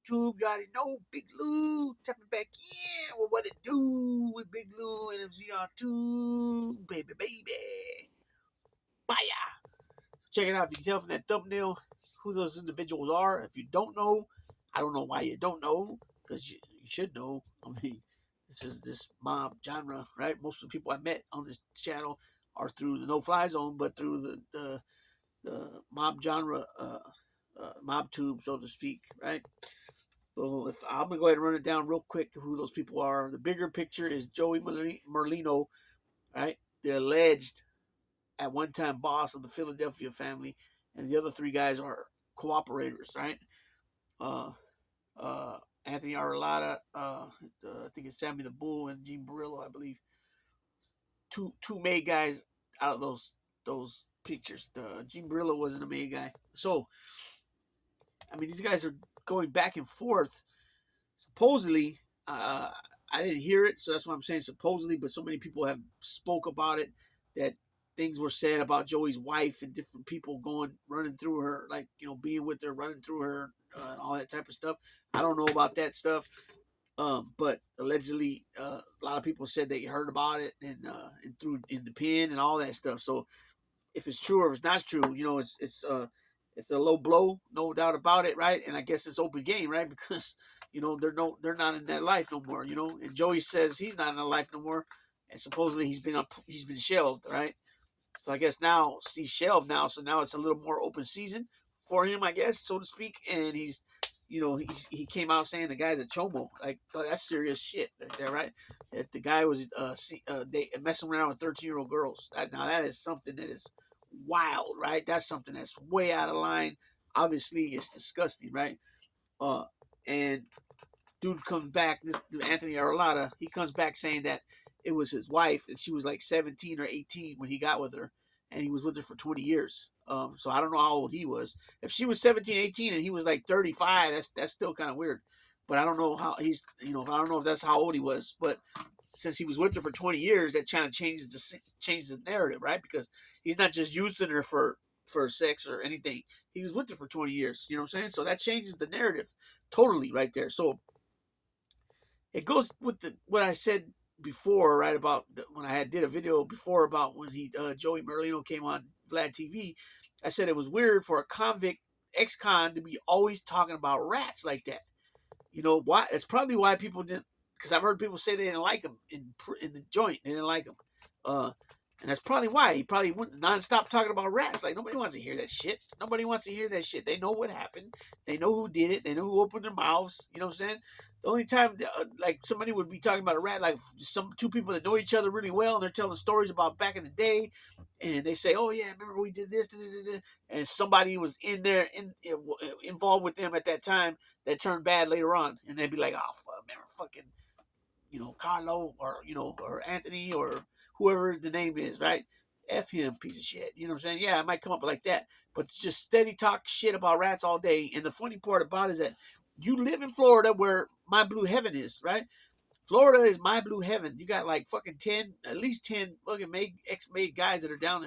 YouTube. You already know Big Lou tapping back in. Well, what it do with Big Lou and MZR2, baby. Bye. Check it out. If you can tell from that thumbnail who those individuals are. If you don't know, I don't know why you don't know, because you should know. I mean, this is this mob genre, right? Most of the people I met on this channel are through the No Fly Zone, but through the mob genre, mob tube, so to speak, right? So if I'm gonna go ahead and run it down real quick, who those people are. The bigger picture is Joey Merlino, right? The alleged at one time boss of the Philadelphia family, and the other three guys are cooperators, right? Uh, Anthony Arlotta, I think it's Sammy the Bull and Gene Barillo, I believe. Two main guys out of those pictures. Gene Barillo wasn't a main guy, so I mean these guys are going back and forth. Supposedly, I didn't hear it, so that's why I'm saying supposedly. But so many people have spoke about it that things were said about Joey's wife and different people running through her, like being with her, running through her, and all that type of stuff. I don't know about that stuff, but allegedly, a lot of people said they heard about it and through in the pen and all that stuff. So if it's true or if it's not true, it's a low blow, no doubt about it, right? And I guess it's open game, right? Because they're not in that life no more, And Joey says he's not in that life no more, and supposedly he's been shelved, right? So I guess now he's shelved now, so now it's a little more open season for him, I guess, so to speak. And he came out saying the guy's a chomo, like that's serious shit, right? That the guy was they messing around with 13-year-old girls. Now that is something that is wild, right? That's something that's way out of line. Obviously, it's disgusting, right? And dude comes back, this Anthony Arlotta, he comes back saying that it was his wife, and she was like 17 or 18 when he got with her, and he was with her for 20 years. So I don't know how old he was. If she was 17, 18, and he was like 35, that's still kind of weird. But I don't know how I don't know if that's how old he was. But since he was with her for 20 years, that kind of changes the narrative, right? Because he's not just using her for sex or anything. He was with her for 20 years. You know what I'm saying? So that changes the narrative totally right there. So it goes with what I said before, right? About when I did a video before about when Joey Merlino came on Vlad TV. I said it was weird for a convict ex-con to be always talking about rats like that. You know why? It's probably why people didn't. Because I've heard people say they didn't like him in the joint. They didn't like him. And that's probably why he probably went nonstop talking about rats. Like nobody wants to hear that shit. Nobody wants to hear that shit. They know what happened. They know who did it. They know who opened their mouths. You know what I'm saying? The only time like somebody would be talking about a rat, like two people that know each other really well, and they're telling stories about back in the day, and they say, "Oh yeah, remember we did this," and somebody was in there involved with them at that time that turned bad later on, and they'd be like, "Oh, remember fucking." Carlo or Anthony or whoever the name is, right? F him, piece of shit. You know what I'm saying? Yeah, I might come up like that, but just steady talk shit about rats all day. And the funny part about it is that you live in Florida where my blue heaven is, right? Florida is my blue heaven. You got like fucking at least 10 fucking ex-made guys that are down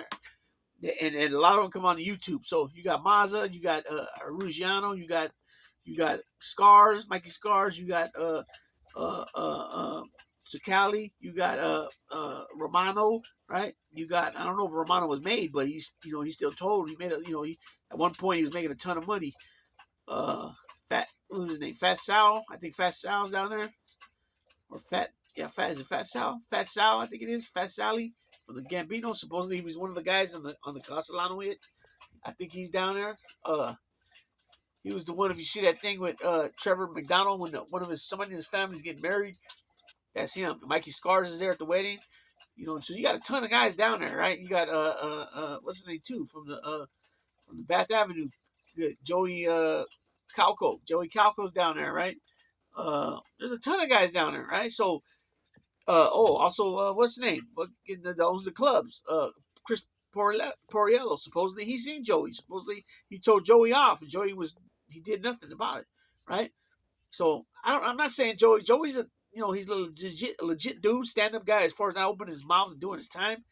there. And a lot of them come on YouTube. So you got Mazza, you got Rugiano, you got Scars, Mikey Scars, you got Sakali, you got Romano, right? You got I don't know if Romano was made, but he's still told he made at one point he was making a ton of money. What was his name? Fat Sal, I think Fat Sal's down there, or is it Fat Sal? Fat Sal, I think it is Fat Sally from the Gambino. Supposedly he was one of the guys on the Castellano hit. I think he's down there. He was the one, if you see that thing with Trevor McDonald when somebody in his family's getting married, that's him. Mikey Scars is there at the wedding. So you got a ton of guys down there, right? You got what's his name too from the Bath Avenue, Joey Calco. Joey Calco's down there, right? There's a ton of guys down there, right? So also what's his name? That owns the clubs. Chris Poriello. Supposedly he seen Joey. Supposedly he told Joey off, and he did nothing about it, right? So I'm not saying Joey's he's a legit dude, stand up guy as far as not opening his mouth and doing his time,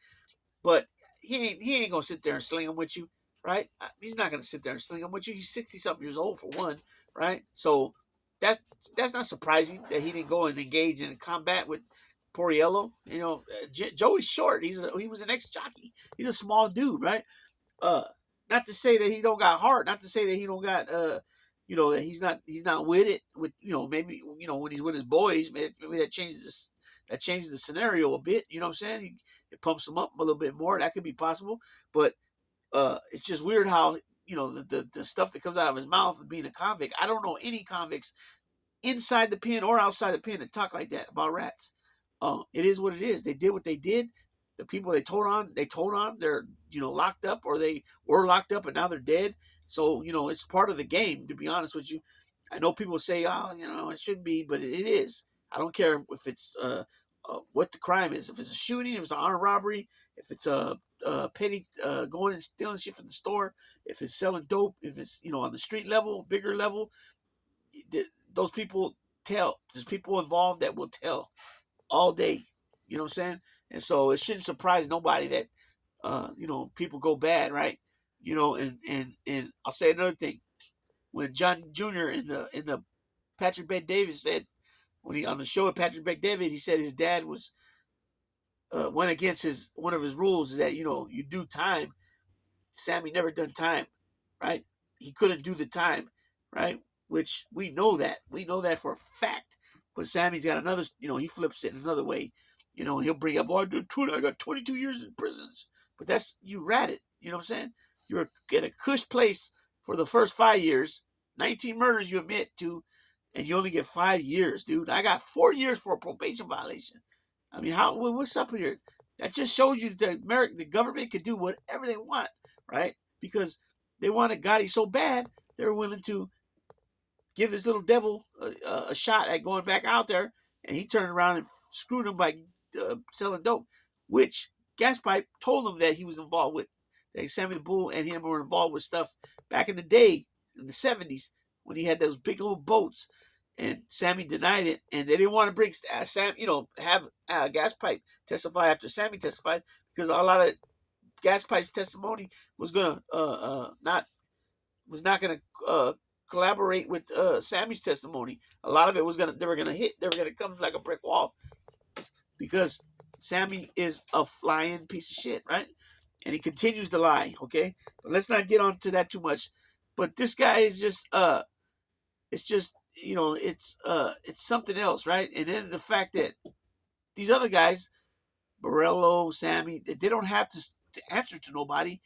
but he ain't gonna sit there and sling him with you, right? He's not gonna sit there and sling him with you. He's 60 something years old for one, right? So that's that's not surprising that he didn't go and engage in combat with Poriello. You know, Joey's short. He was an ex jockey. He's a small dude, right? Uh, Not to say that he don't got heart. Not to say that he don't got that he's not with it. With maybe when he's with his boys, maybe that changes the scenario a bit. You know what I'm saying? It pumps him up a little bit more. That could be possible, but it's just weird how the stuff that comes out of his mouth being a convict. I don't know any convicts inside the pen or outside the pen that talk like that about rats. It is what it is. They did what they did. The people they told on, they're locked up, or they were locked up and now they're dead. So it's part of the game. To be honest with you, I know people say, oh, it shouldn't be, but it is. I don't care if it's what the crime is. If it's a shooting, if it's an armed robbery, if it's a petty going and stealing shit from the store, if it's selling dope, if it's on the street level, bigger level, those people tell. There's people involved that will tell all day. You know what I'm saying? And so it shouldn't surprise nobody that people go bad, right? And I'll say another thing. When John Jr. in the Patrick Bet David said, when he on the show with Patrick Bet David, he said his dad was went against one of his rules is that you do time. Sammy never done time, right? He couldn't do the time, right? Which we know that. We know that for a fact. But Sammy's got another, he flips it another way. He'll bring up, oh, I got 22 years in prisons. But that's, you ratted. You know what I'm saying? You're at a cush place for the first 5 years. 19 murders you admit to, and you only get 5 years, dude. I got 4 years for a probation violation. I mean, what's up here? That just shows you that the government can do whatever they want, right? Because they wanted Gotti so bad, they're willing to give this little devil a shot at going back out there, and he turned around and screwed him by selling dope, which Gaspipe told him that he was involved with. That Sammy the Bull and him were involved with stuff back in the day, in the 70s, when he had those big old boats, and Sammy denied it, and they didn't want to bring Sam, have Gaspipe testify after Sammy testified, because a lot of Gaspipe's testimony was gonna not gonna collaborate with Sammy's testimony. A lot of it they were gonna come like a brick wall, because Sammy is a flying piece of shit, right? And he continues to lie, okay? But let's not get on to that too much. But this guy is just it's just it's something else, right? And then the fact that these other guys, Borello, Sammy, they don't have to answer to nobody.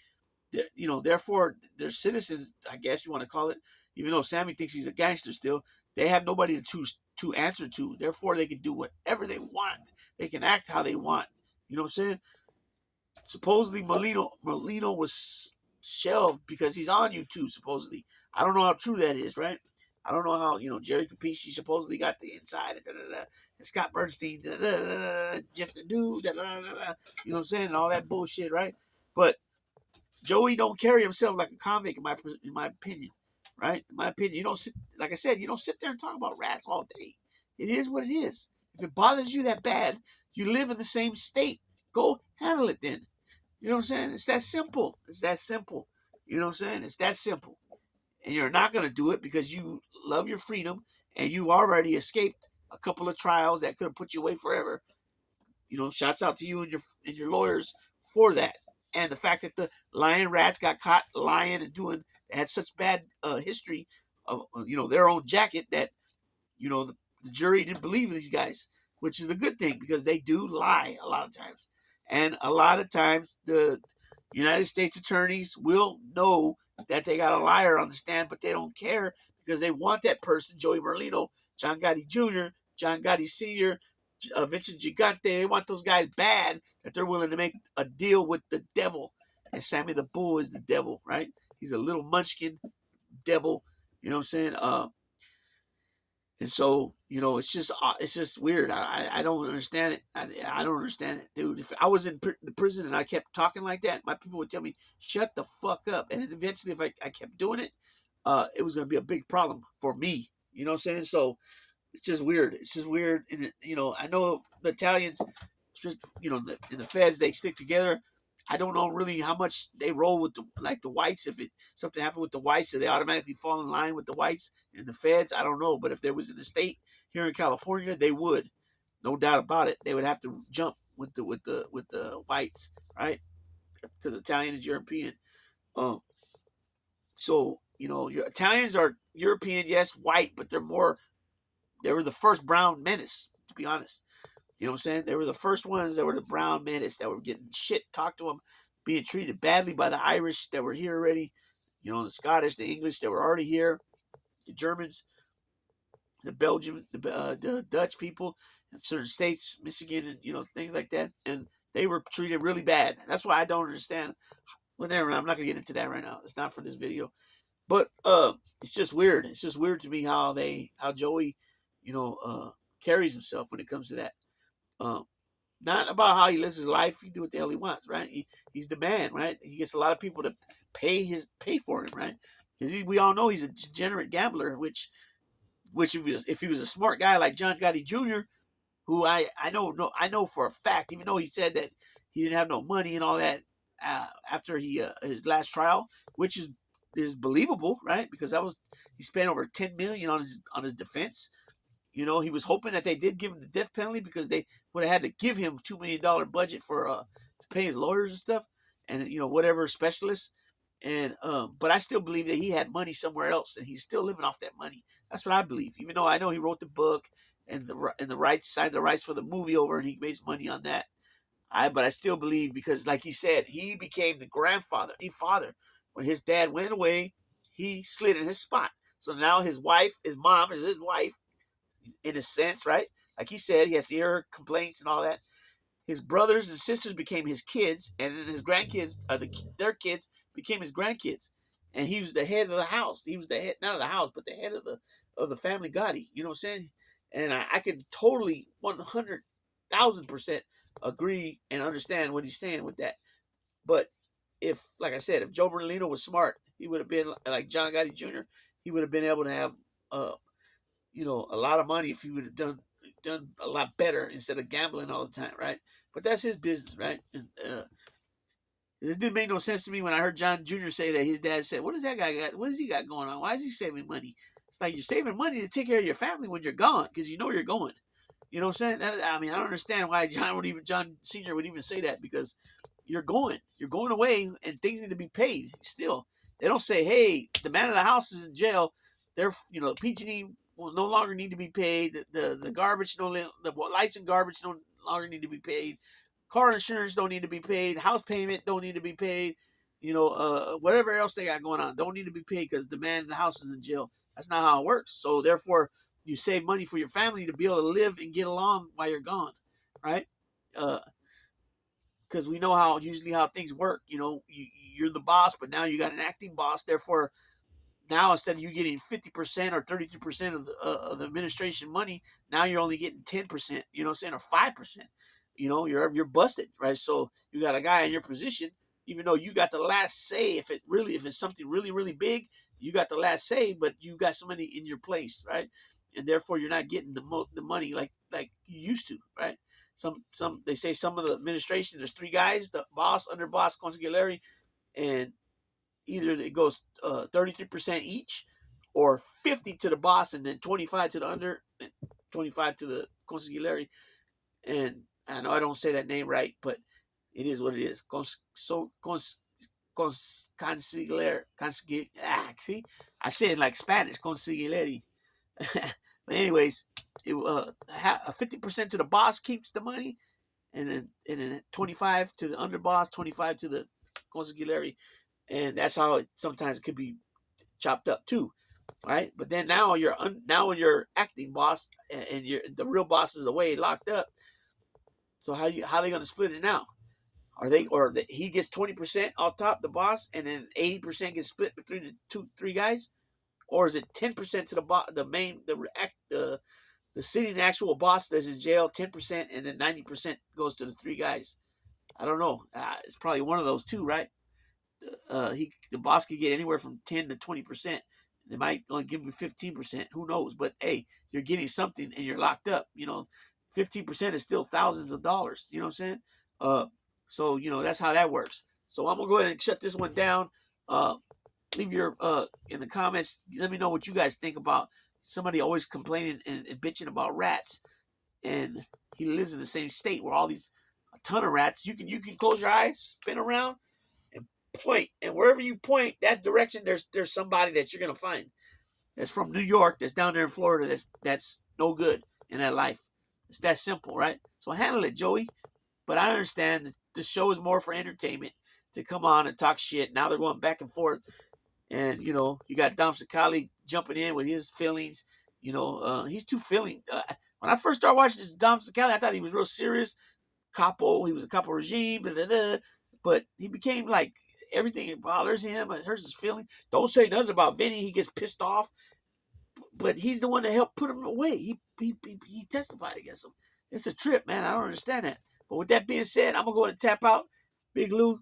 Therefore, they're citizens, I guess you want to call it. Even though Sammy thinks he's a gangster still, they have nobody to answer to. Therefore, they can do whatever they want. They can act how they want. You know what I'm saying? Supposedly, Molino was shelved because he's on YouTube, supposedly. I don't know how true that is, right? I don't know how, Jerry Capisci supposedly got the inside, and Scott Bernstein, Jeff the Dude, you know what I'm saying? And all that bullshit, right? But Joey don't carry himself like a convict, in my opinion, right? In my opinion, you don't sit, like I said, you don't sit there and talk about rats all day. It is what it is. If it bothers you that bad, you live in the same state. Go handle it then. You know what I'm saying? It's that simple. It's that simple. You know what I'm saying? It's that simple. And you're not going to do it because you love your freedom and you already escaped a couple of trials that could have put you away forever. Shouts out to you and your lawyers for that. And the fact that the lying rats got caught lying and had such bad history of their own jacket that the jury didn't believe these guys, which is a good thing because they do lie a lot of times. And a lot of times the United States attorneys will know that they got a liar on the stand, but they don't care because they want that person, Joey Merlino, John Gotti Jr., John Gotti Sr., Vincent Gigante. They want those guys bad that they're willing to make a deal with the devil. And Sammy the Bull is the devil, right? He's a little munchkin devil. You know what I'm saying? And so, it's just weird. I don't understand it. I don't understand it, dude. If I was in the prison and I kept talking like that, my people would tell me, shut the fuck up. And then eventually, if I kept doing it, it was going to be a big problem for me. You know what I'm saying? So it's just weird. It's just weird. And, I know the Italians, just, in the feds, they stick together. I don't know really how much they roll with the whites. If something happened with the whites, do they automatically fall in line with the whites and the feds? I don't know. But if there was in the state here in California, they would, no doubt about it. They would have to jump with the whites, right? Because Italian is European. Um, so your Italians are European, yes, white, but they were the first brown menace, to be honest. You know what I'm saying? They were the first ones that were the brown menace that were getting shit talked to them, being treated badly by the Irish that were here already. The Scottish, the English that were already here, the Germans, the Belgian, the Dutch people in certain states, Michigan, and things like that. And they were treated really bad. That's why I don't understand. Well, never mind. I'm not gonna get into that right now. It's not for this video. But it's just weird. It's just weird to me how Joey, carries himself when it comes to that. Um, Not about how he lives his life. He do what the hell he wants, right? He's the man, right? He gets a lot of people to pay for him, right? Because we all know he's a degenerate gambler. Which if he was a smart guy like John Gotti Jr., who I know for a fact, even though he said that he didn't have no money and all that after his last trial, which is believable, right? Because he spent over $10 million on his defense. He was hoping that they did give him the death penalty because they would have had to give him $2 million budget for to pay his lawyers and stuff, and whatever specialists. And but I still believe that he had money somewhere else, and he's still living off that money. That's what I believe. Even though I know he wrote the book and the rights signed the rights for the movie over, and he makes money on that. But I still believe because, like he said, he became the father. When his dad went away, he slid in his spot. So now his mom is his wife, in a sense, right? Like he said, he has to hear her complaints and all that. His brothers and sisters became his kids, and then his grandkids, their kids, became his grandkids. And he was the head of the house. He was the head, not of the house, but the head of the family Gotti. You know what I'm saying? And I can totally 100,000% agree and understand what he's saying with that. But like I said, if Joe Merlino was smart, he would have been like John Gotti Jr. He would have been able to have a lot of money if he would have done a lot better instead of gambling all the time, right? But that's his business, right? And it didn't make no sense to me when I heard John Jr. say that his dad said, "What does that guy got? What does he got going on? Why is he saving money?" It's like you're saving money to take care of your family when you're gone because you're going. You know what I'm saying? I don't understand why John Sr. would even say that because you're going away, and things need to be paid. Still, they don't say, "Hey, the man of the house is in jail. They're PG&E will no longer need to be paid. The garbage, the lights and garbage no longer need to be paid. Car insurance don't need to be paid. House payment don't need to be paid. Whatever else they got going on don't need to be paid because the man in the house is in jail." That's not how it works. So therefore, you save money for your family to be able to live and get along while you're gone, right? Because we know how things work. You're the boss, but now you got an acting boss. Therefore, now instead of you getting 50% or 32% of the administration money, now you're only getting 10%. You know what I'm saying, or 5%. You're busted, right? So you got a guy in your position, even though you got the last say. If it's something really really big, you got the last say, but you got somebody in your place, right? And therefore you're not getting the money like you used to, right? Some they say some of the administration, there's three guys: the boss, underboss, consigliere, and either it goes 33% each, or 50 to the boss, and then 25 to the under, and 25 to the consigliere. And I know I don't say that name right, but it is what it is. Consigliere. See, I say it like Spanish, consigliere. But anyways, 50% to the boss keeps the money, and then 25 to the underboss, 25 to the consigliere. And that's how it sometimes could be chopped up too, right? But then now when you're acting boss and the real boss is away, locked up. So how are they going to split it now? He gets 20% off top, the boss, and then 80% gets split between the three guys, or is it 10% to the sitting actual boss that's in jail, 10%, and then 90% goes to the three guys? I don't know. It's probably one of those two, right? The boss could get anywhere from 10 to 20%. They might only give him 15%. Who knows? But hey, you're getting something and you're locked up. 15% is still thousands of dollars. You know what I'm saying? So, that's how that works. So I'm going to go ahead and shut this one down. Leave your in the comments. Let me know what you guys think about somebody always complaining and bitching about rats. And he lives in the same state where a ton of rats. You can close your eyes, spin around, and point. And wherever you point, that direction, there's somebody that you're going to find. That's from New York, that's down there in Florida, that's no good in that life. It's that simple, right? So handle it, Joey. But I understand that the show is more for entertainment, to come on and talk shit. Now they're going back and forth. And, you got Dom Sakali jumping in with his feelings. He's too feeling. When I first started watching this Dom Sakali, I thought he was real serious. Capo, he was a capo regime, blah, blah, blah. But he became like, everything bothers him. It hurts his feelings. Don't say nothing about Vinny. He gets pissed off. But he's the one that helped put him away. He testified against him. It's a trip, man. I don't understand that. But with that being said, I'm going to go ahead and tap out. Big Lou.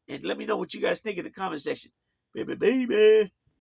And let me know what you guys think in the comment section. Baby, baby.